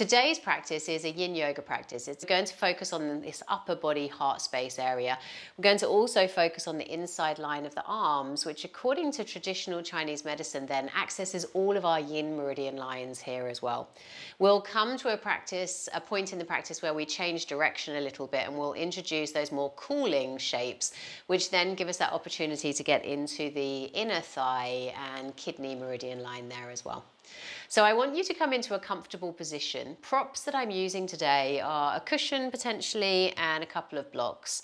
Today's practice is a yin yoga practice. It's going to focus on this upper body heart space area. We're going to also focus on the inside line of the arms, which according to traditional Chinese medicine then accesses all of our yin meridian lines here as well. We'll come to a point in the practice where we change direction a little bit and we'll introduce those more cooling shapes, which then give us that opportunity to get into the inner thigh and kidney meridian line there as well. So I want you to come into a comfortable position. Props that I'm using today are a cushion potentially and a couple of blocks.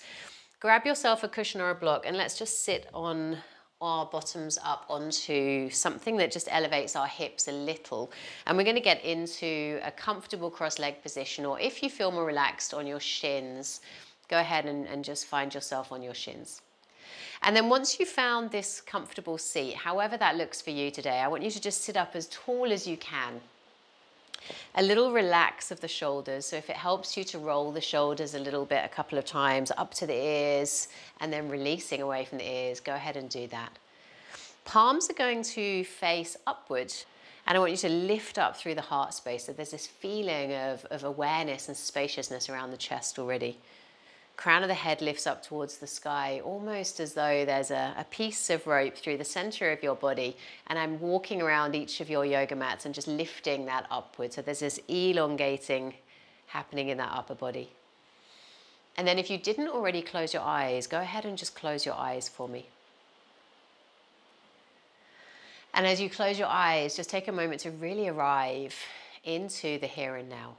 Grab yourself a cushion or a block and let's just sit on our bottoms up onto something that just elevates our hips a little. And we're going to get into a comfortable cross-leg position, or if you feel more relaxed on your shins, go ahead and just find yourself on your shins. And then once you've found this comfortable seat, however that looks for you today, I want you to just sit up as tall as you can. A little relax of the shoulders. So if it helps you to roll the shoulders a little bit, a couple of times up to the ears and then releasing away from the ears, go ahead and do that. Palms are going to face upward. And I want you to lift up through the heart space. So there's this feeling of awareness and spaciousness around the chest already. Crown of the head lifts up towards the sky, almost as though there's a piece of rope through the center of your body, and I'm walking around each of your yoga mats and just lifting that upwards. So there's this elongating happening in that upper body. And then if you didn't already close your eyes, go ahead and just close your eyes for me. And as you close your eyes, just take a moment to really arrive into the here and now.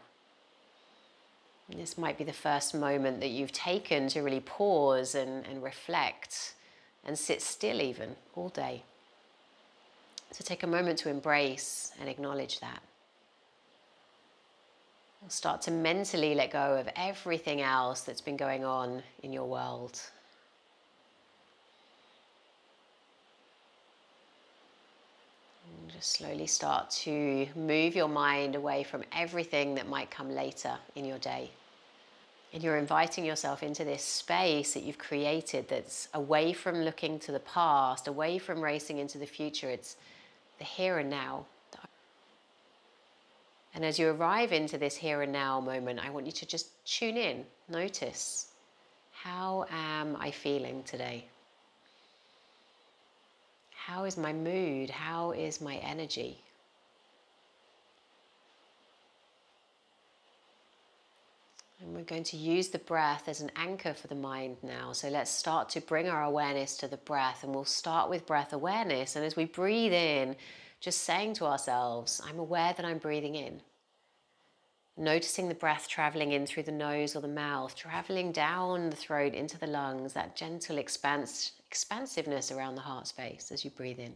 This might be the first moment that you've taken to really pause and reflect and sit still even all day. So take a moment to embrace and acknowledge that. You'll start to mentally let go of everything else that's been going on in your world. And just slowly start to move your mind away from everything that might come later in your day. And you're inviting yourself into this space that you've created that's away from looking to the past, away from racing into the future. It's the here and now. And as you arrive into this here and now moment, I want you to just tune in, notice, how am I feeling today? How is my mood? How is my energy? And we're going to use the breath as an anchor for the mind now. So let's start to bring our awareness to the breath, and we'll start with breath awareness. And as we breathe in, just saying to ourselves, I'm aware that I'm breathing in. Noticing the breath traveling in through the nose or the mouth, traveling down the throat into the lungs, that gentle expansiveness around the heart space as you breathe in.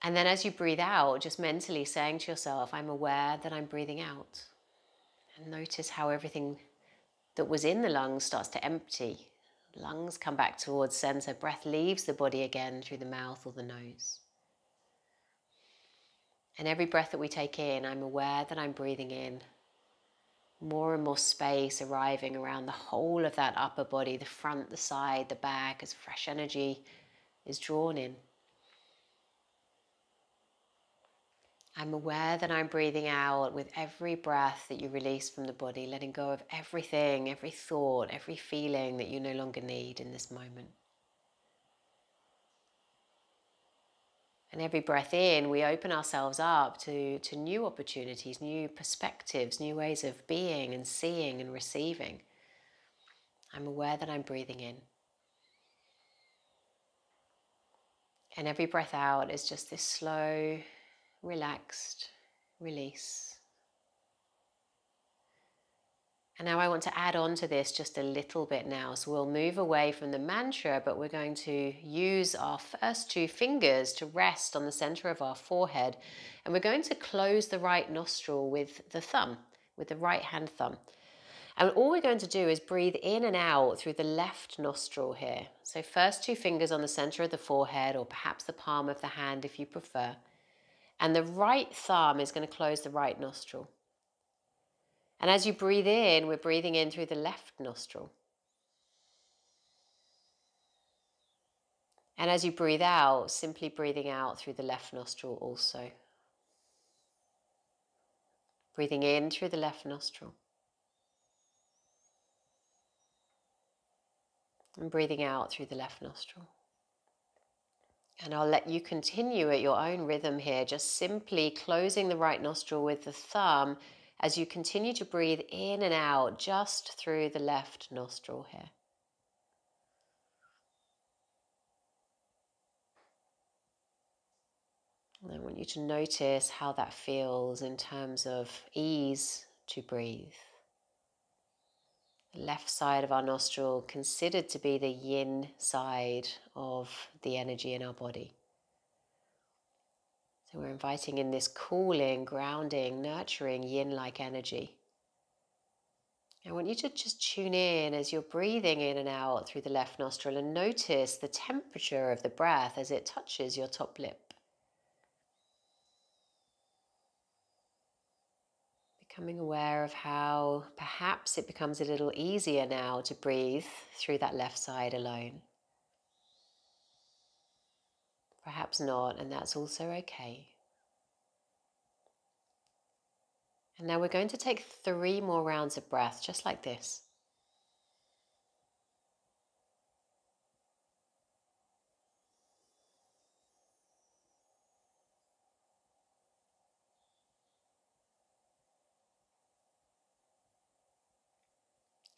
And then as you breathe out, just mentally saying to yourself, I'm aware that I'm breathing out. And notice how everything that was in the lungs starts to empty. Lungs come back towards center. Breath leaves the body again through the mouth or the nose. And every breath that we take in, I'm aware that I'm breathing in. More and more space arriving around the whole of that upper body, the front, the side, the back, as fresh energy is drawn in. I'm aware that I'm breathing out with every breath that you release from the body, letting go of everything, every thought, every feeling that you no longer need in this moment. And every breath in, we open ourselves up to new opportunities, new perspectives, new ways of being and seeing and receiving. I'm aware that I'm breathing in. And every breath out is just this slow, relaxed release. And now I want to add on to this just a little bit now. So we'll move away from the mantra, but we're going to use our first two fingers to rest on the center of our forehead. And we're going to close the right nostril with the thumb, with the right hand thumb. And all we're going to do is breathe in and out through the left nostril here. So first two fingers on the center of the forehead, or perhaps the palm of the hand if you prefer. And the right thumb is going to close the right nostril. And as you breathe in, we're breathing in through the left nostril. And as you breathe out, simply breathing out through the left nostril also. Breathing in through the left nostril. And breathing out through the left nostril. And I'll let you continue at your own rhythm here, just simply closing the right nostril with the thumb as you continue to breathe in and out just through the left nostril here. And I want you to notice how that feels in terms of ease to breathe. The left side of our nostril considered to be the yin side of the energy in our body. So we're inviting in this cooling, grounding, nurturing yin-like energy. I want you to just tune in as you're breathing in and out through the left nostril and notice the temperature of the breath as it touches your top lip. Becoming aware of how perhaps it becomes a little easier now to breathe through that left side alone. Perhaps not, and that's also okay. And now we're going to take 3 more rounds of breath, just like this.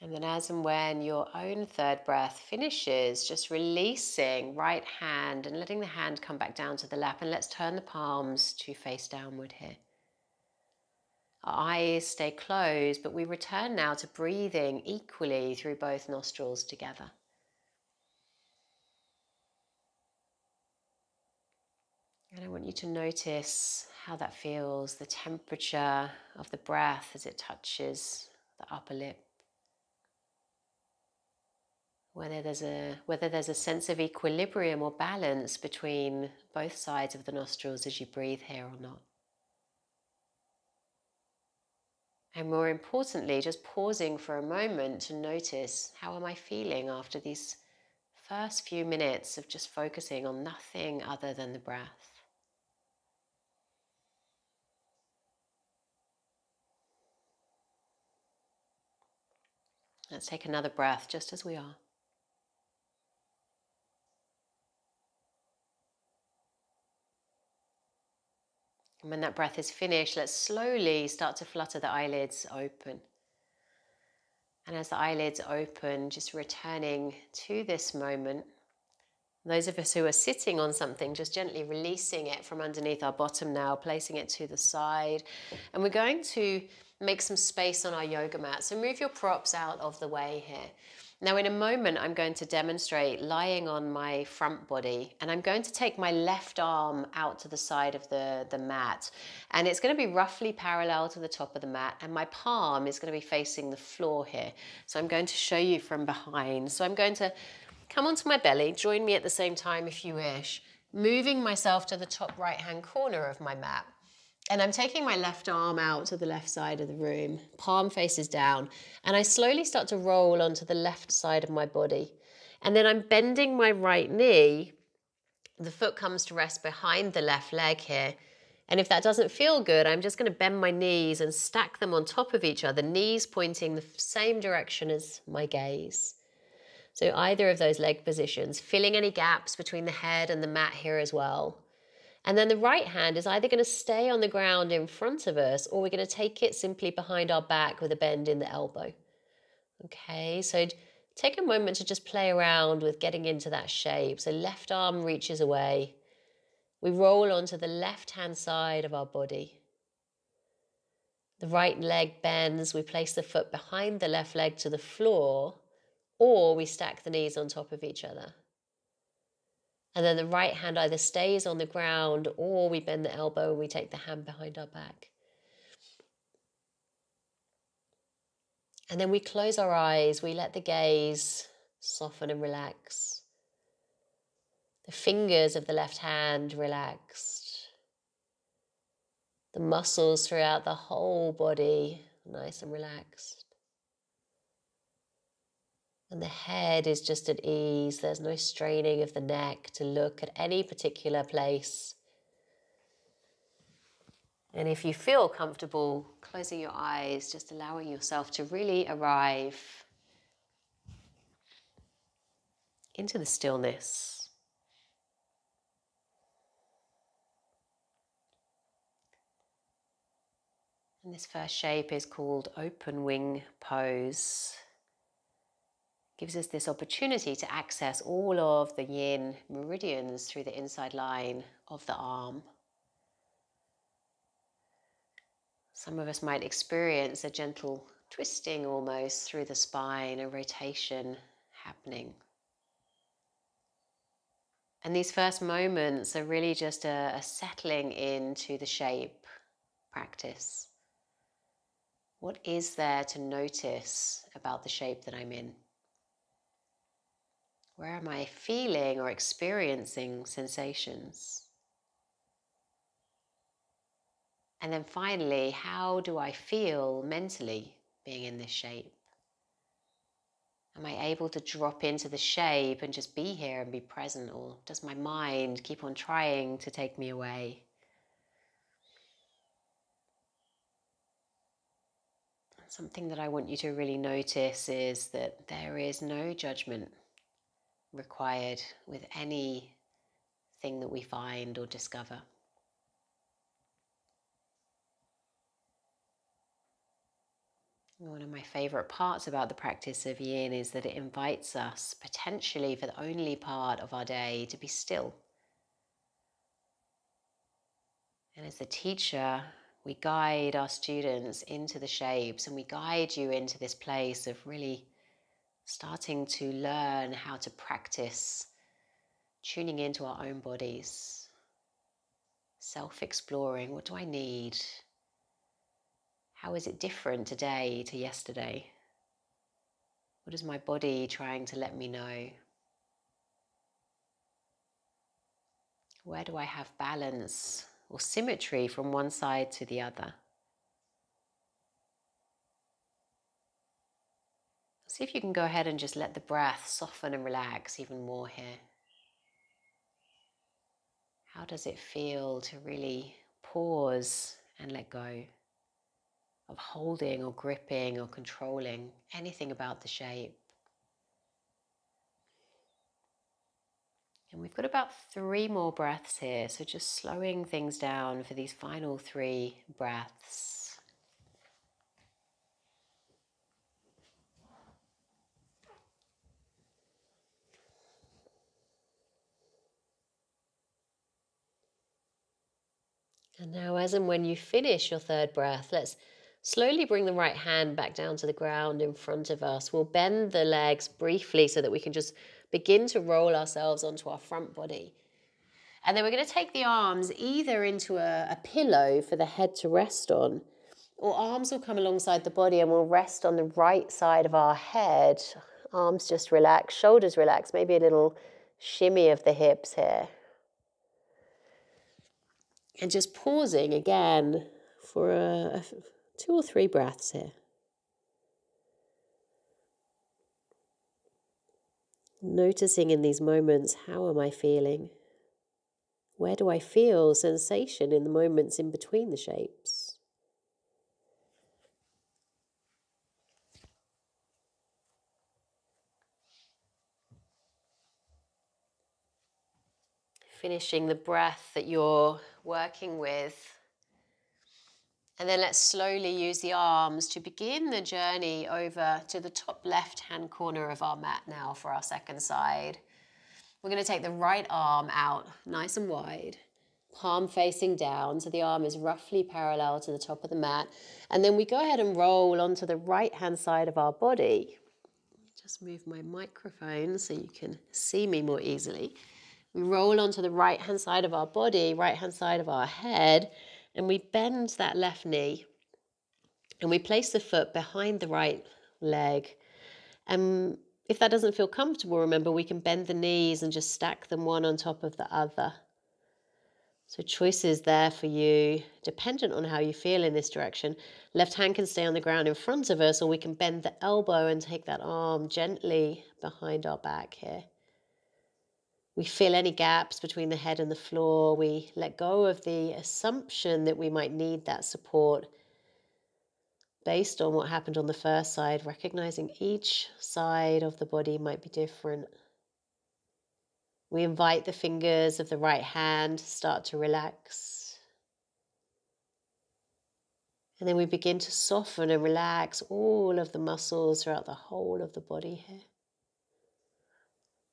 And then as and when your own third breath finishes, just releasing right hand and letting the hand come back down to the lap. And let's turn the palms to face downward here. Our eyes stay closed, but we return now to breathing equally through both nostrils together. And I want you to notice how that feels, the temperature of the breath as it touches the upper lip. Whether there's a sense of equilibrium or balance between both sides of the nostrils as you breathe here or not. And more importantly, just pausing for a moment to notice, how am I feeling after these first few minutes of just focusing on nothing other than the breath. Let's take another breath just as we are. And when that breath is finished, let's slowly start to flutter the eyelids open. And as the eyelids open, just returning to this moment. Those of us who are sitting on something, just gently releasing it from underneath our bottom now, placing it to the side. And we're going to make some space on our yoga mat. So move your props out of the way here. Now in a moment, I'm going to demonstrate lying on my front body, and I'm going to take my left arm out to the side of the mat. And it's going to be roughly parallel to the top of the mat, and my palm is going to be facing the floor here. So I'm going to show you from behind. So I'm going to come onto my belly, join me at the same time if you wish, moving myself to the top right-hand corner of my mat. And I'm taking my left arm out to the left side of the room, palm faces down, and I slowly start to roll onto the left side of my body. And then I'm bending my right knee. The foot comes to rest behind the left leg here. And if that doesn't feel good, I'm just going to bend my knees and stack them on top of each other, knees pointing the same direction as my gaze. So either of those leg positions, filling any gaps between the head and the mat here as well. And then the right hand is either going to stay on the ground in front of us, or we're going to take it simply behind our back with a bend in the elbow. Okay, so take a moment to just play around with getting into that shape. So left arm reaches away. We roll onto the left-hand side of our body. The right leg bends. We place the foot behind the left leg to the floor, or we stack the knees on top of each other. And then the right hand either stays on the ground, or we bend the elbow and we take the hand behind our back. And then we close our eyes, we let the gaze soften and relax. The fingers of the left hand relaxed. The muscles throughout the whole body nice and relaxed. And the head is just at ease. There's no straining of the neck to look at any particular place. And if you feel comfortable closing your eyes, just allowing yourself to really arrive into the stillness. And this first shape is called open wing pose. Gives us this opportunity to access all of the yin meridians through the inside line of the arm. Some of us might experience a gentle twisting almost through the spine, a rotation happening. And these first moments are really just a settling into the shape practice. What is there to notice about the shape that I'm in? Where am I feeling or experiencing sensations? And then finally, how do I feel mentally being in this shape? Am I able to drop into the shape and just be here and be present, or does my mind keep on trying to take me away? Something that I want you to really notice is that there is no judgment required with anything that we find or discover. One of my favorite parts about the practice of yin is that it invites us, potentially for the only part of our day, to be still. And as a teacher, we guide our students into the shapes, and we guide you into this place of really starting to learn how to practice tuning into our own bodies, self-exploring. What do I need? How is it different today to yesterday? What is my body trying to let me know? Where do I have balance or symmetry from one side to the other? See if you can go ahead and just let the breath soften and relax even more here. How does it feel to really pause and let go of holding or gripping or controlling anything about the shape? And we've got about 3 more breaths here, so just slowing things down for these final 3 breaths. And now, as and when you finish your 3rd breath, let's slowly bring the right hand back down to the ground in front of us. We'll bend the legs briefly so that we can just begin to roll ourselves onto our front body. And then we're going to take the arms either into a pillow for the head to rest on, or arms will come alongside the body and we'll rest on the right side of our head. Arms just relax, shoulders relax, maybe a little shimmy of the hips here. And just pausing again for 2 or 3 breaths here. Noticing in these moments, how am I feeling? Where do I feel sensation in the moments in between the shapes? Finishing the breath that you're working with. And then let's slowly use the arms to begin the journey over to the top left-hand corner of our mat now for our 2nd side. We're going to take the right arm out nice and wide, palm facing down, so the arm is roughly parallel to the top of the mat. And then we go ahead and roll onto the right-hand side of our body. Just move my microphone so you can see me more easily. We roll onto the right-hand side of our body, right-hand side of our head, and we bend that left knee. And we place the foot behind the right leg. And if that doesn't feel comfortable, remember, we can bend the knees and just stack them one on top of the other. So choices there for you, dependent on how you feel in this direction. Left hand can stay on the ground in front of us, or we can bend the elbow and take that arm gently behind our back here. We fill any gaps between the head and the floor. We let go of the assumption that we might need that support based on what happened on the first side, recognizing each side of the body might be different. We invite the fingers of the right hand to start to relax. And then we begin to soften and relax all of the muscles throughout the whole of the body here.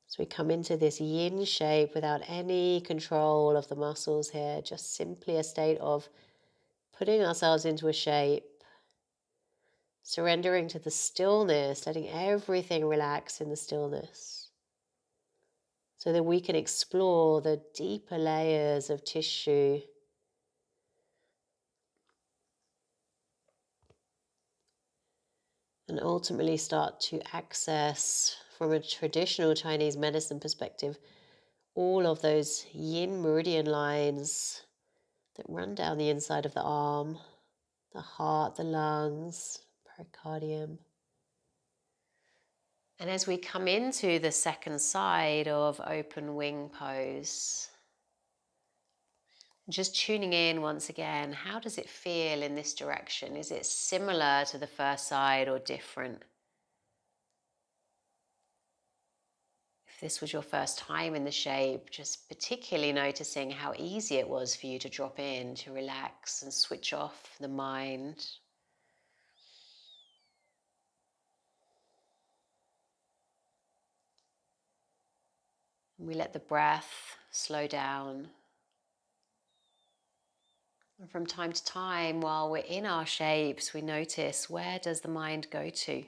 So we come into this yin shape without any control of the muscles here, just simply a state of putting ourselves into a shape, surrendering to the stillness, letting everything relax in the stillness, so that we can explore the deeper layers of tissue and ultimately start to access, from a traditional Chinese medicine perspective, all of those yin meridian lines that run down the inside of the arm, the heart, the lungs, pericardium. And as we come into the second side of open wing pose, just tuning in once again, how does it feel in this direction? Is it similar to the first side or different? If this was your first time in the shape, just particularly noticing how easy it was for you to drop in, to relax and switch off the mind. And we let the breath slow down. And from time to time, while we're in our shapes, we notice, where does the mind go to?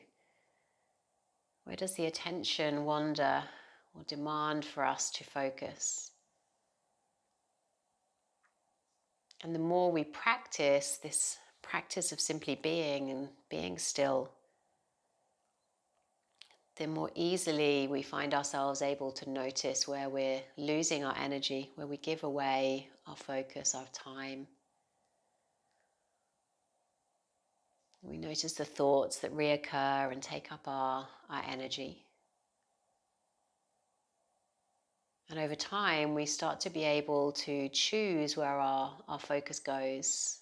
Where does the attention wander or demand for us to focus? And the more we practice this practice of simply being and being still, the more easily we find ourselves able to notice where we're losing our energy, where we give away our focus, our time. We notice the thoughts that reoccur and take up our energy. And over time, we start to be able to choose where our focus goes.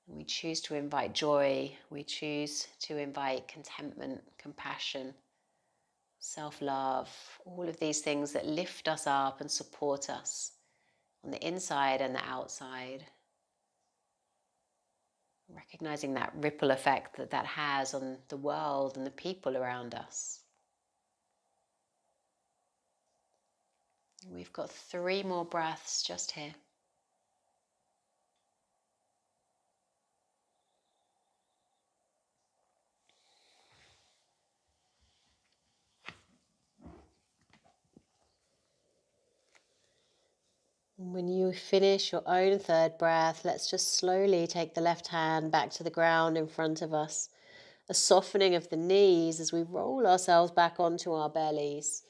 We choose to invite joy. We choose to invite contentment, compassion, self-love, all of these things that lift us up and support us on the inside and the outside. Recognizing that ripple effect that that has on the world and the people around us. We've got 3 more breaths just here. When you finish your own third breath, let's just slowly take the left hand back to the ground in front of us. A softening of the knees as we roll ourselves back onto our bellies.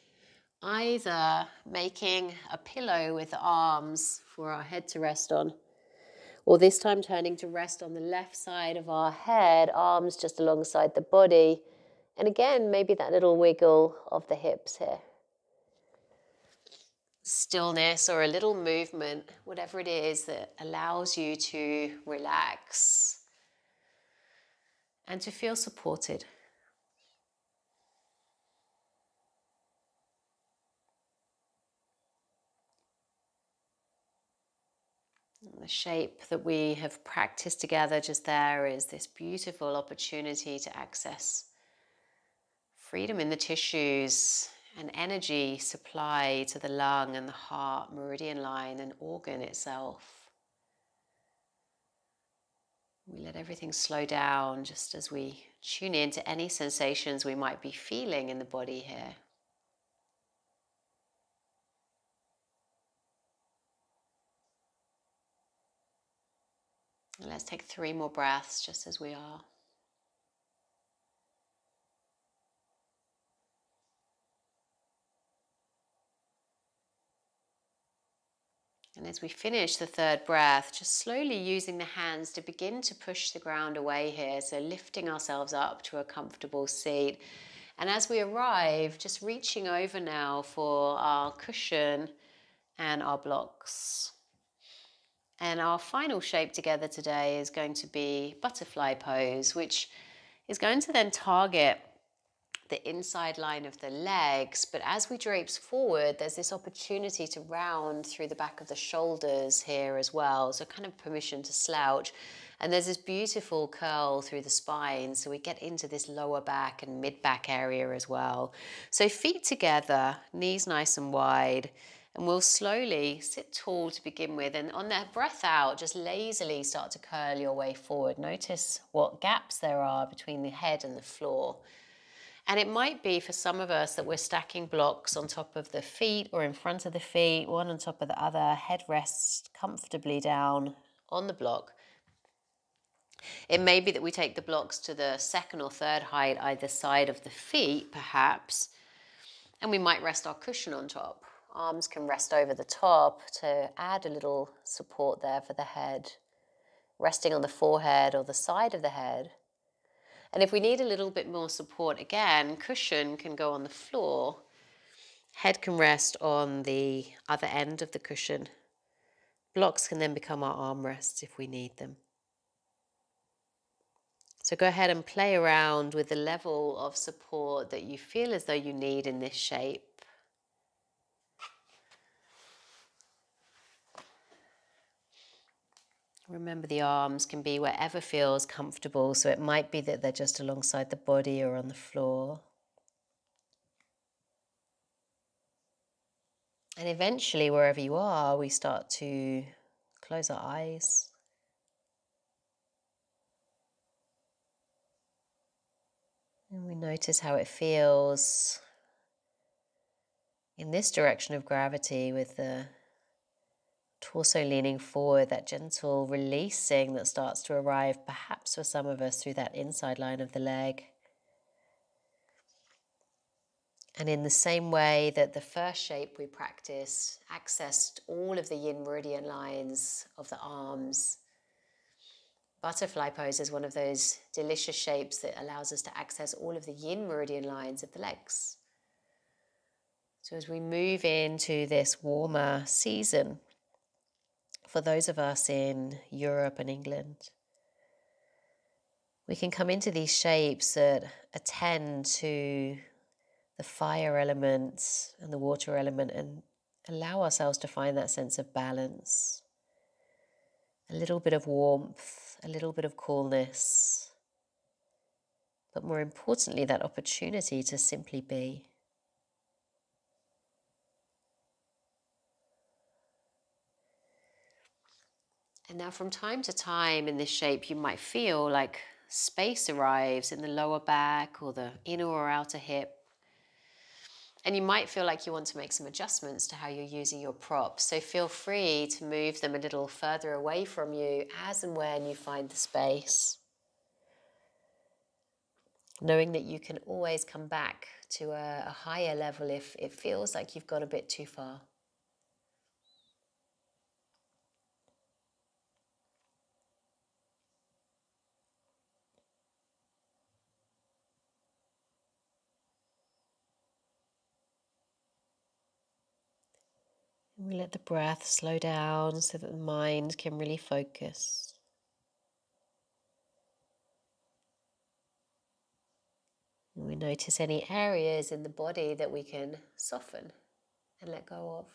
Either making a pillow with the arms for our head to rest on, or this time turning to rest on the left side of our head, arms just alongside the body. And again, maybe that little wiggle of the hips here. Stillness or a little movement, whatever it is that allows you to relax and to feel supported. The shape that we have practiced together just there is this beautiful opportunity to access freedom in the tissues and energy supply to the lung and the heart, meridian line and organ itself. We let everything slow down just as we tune in to any sensations we might be feeling in the body here. And let's take 3 more breaths just as we are. And as we finish the third breath, just slowly using the hands to begin to push the ground away here. So lifting ourselves up to a comfortable seat And as we arrive, just reaching over now for our cushion and our blocks. And our final shape together today is going to be butterfly pose, which is going to then target the inside line of the legs. But as we drapes forward, there's this opportunity to round through the back of the shoulders here as well. So kind of permission to slouch. And there's this beautiful curl through the spine. So we get into this lower back and mid back area as well. So feet together, knees nice and wide. And we'll slowly sit tall to begin with. And on that breath out, just lazily start to curl your way forward. Notice what gaps there are between the head and the floor. And it might be for some of us that we're stacking blocks on top of the feet or in front of the feet, one on top of the other, head rests comfortably down on the block. It may be that we take the blocks to the second or third height either side of the feet, perhaps, and we might rest our cushion on top. Arms can rest over the top to add a little support there for the head, resting on the forehead or the side of the head. And if we need a little bit more support, again, cushion can go on the floor. Head can rest on the other end of the cushion. Blocks can then become our armrests if we need them. So go ahead and play around with the level of support that you feel as though you need in this shape. Remember, the arms can be wherever feels comfortable, so it might be that they're just alongside the body or on the floor. And eventually, wherever you are, we start to close our eyes. And we notice how it feels in this direction of gravity, with the torso leaning forward, that gentle releasing that starts to arrive, perhaps for some of us, through that inside line of the leg. And in the same way that the first shape we practiced accessed all of the yin meridian lines of the arms, butterfly pose is one of those delicious shapes that allows us to access all of the yin meridian lines of the legs. So as we move into this warmer season, for those of us in Europe and England, we can come into these shapes that attend to the fire element and the water element and allow ourselves to find that sense of balance. A little bit of warmth, a little bit of coolness, but more importantly, that opportunity to simply be. And now from time to time in this shape, you might feel like space arrives in the lower back or the inner or outer hip. And you might feel like you want to make some adjustments to how you're using your props. So feel free to move them a little further away from you as and when you find the space. Knowing that you can always come back to a higher level if it feels like you've gone a bit too far. We let the breath slow down so that the mind can really focus. And we notice any areas in the body that we can soften and let go of.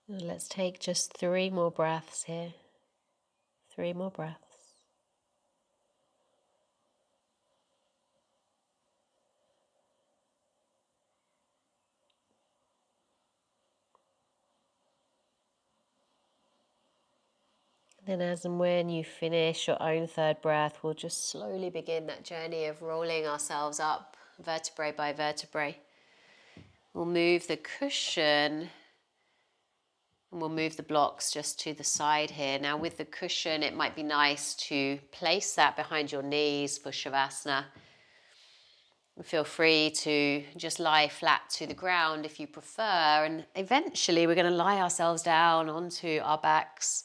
And let's take just 3 more breaths here. 3 more breaths. Then as and when you finish your own 3rd breath, we'll just slowly begin that journey of rolling ourselves up vertebrae by vertebrae. We'll move the cushion And we'll move the blocks just to the side here. Now with the cushion, it might be nice to place that behind your knees for Shavasana. Feel free to just lie flat to the ground if you prefer. And eventually we're going to lie ourselves down onto our backs,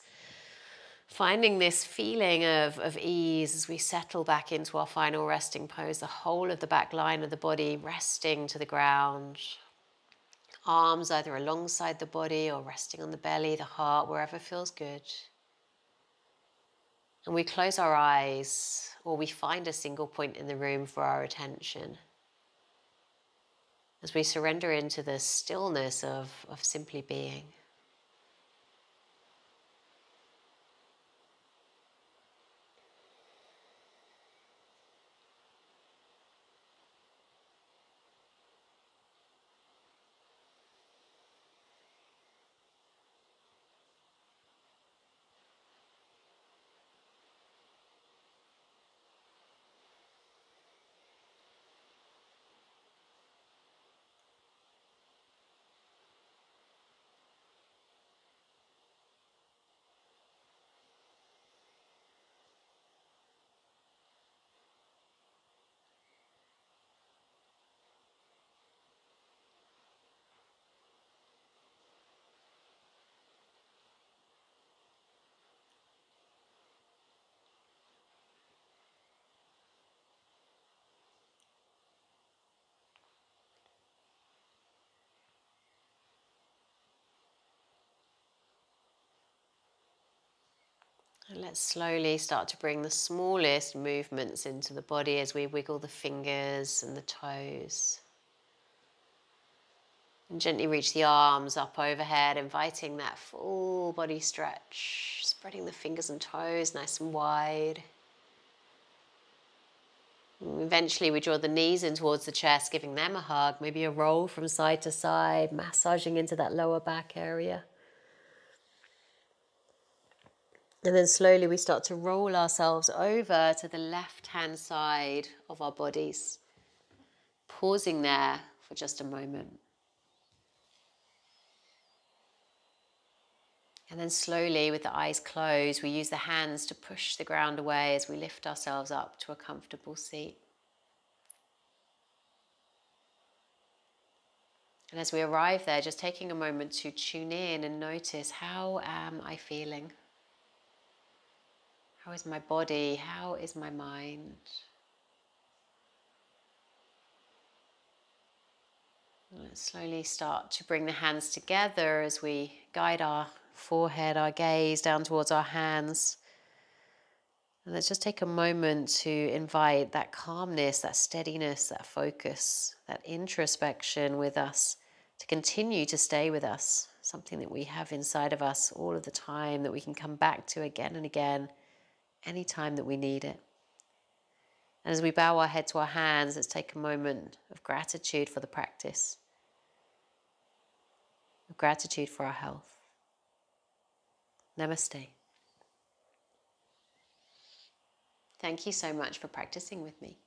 finding this feeling of ease as we settle back into our final resting pose. The whole of the back line of the body resting to the ground. Arms either alongside the body or resting on the belly, the heart, wherever feels good. And we close our eyes, or we find a single point in the room for our attention, as we surrender into the stillness of simply being. And let's slowly start to bring the smallest movements into the body as we wiggle the fingers and the toes. And gently reach the arms up overhead, inviting that full body stretch, spreading the fingers and toes nice and wide. And eventually we draw the knees in towards the chest, giving them a hug, maybe a roll from side to side, massaging into that lower back area. And then slowly we start to roll ourselves over to the left-hand side of our bodies, pausing there for just a moment. And then slowly, with the eyes closed, we use the hands to push the ground away as we lift ourselves up to a comfortable seat. And as we arrive there, just taking a moment to tune in and notice, how am I feeling? How is my body? How is my mind? Let's slowly start to bring the hands together as we guide our forehead, our gaze down towards our hands. And let's just take a moment to invite that calmness, that steadiness, that focus, that introspection with us to continue to stay with us. Something that we have inside of us all of the time that we can come back to again and again, anytime that we need it. And as we bow our head to our hands, let's take a moment of gratitude for the practice, of gratitude for our health. Namaste. Thank you so much for practicing with me.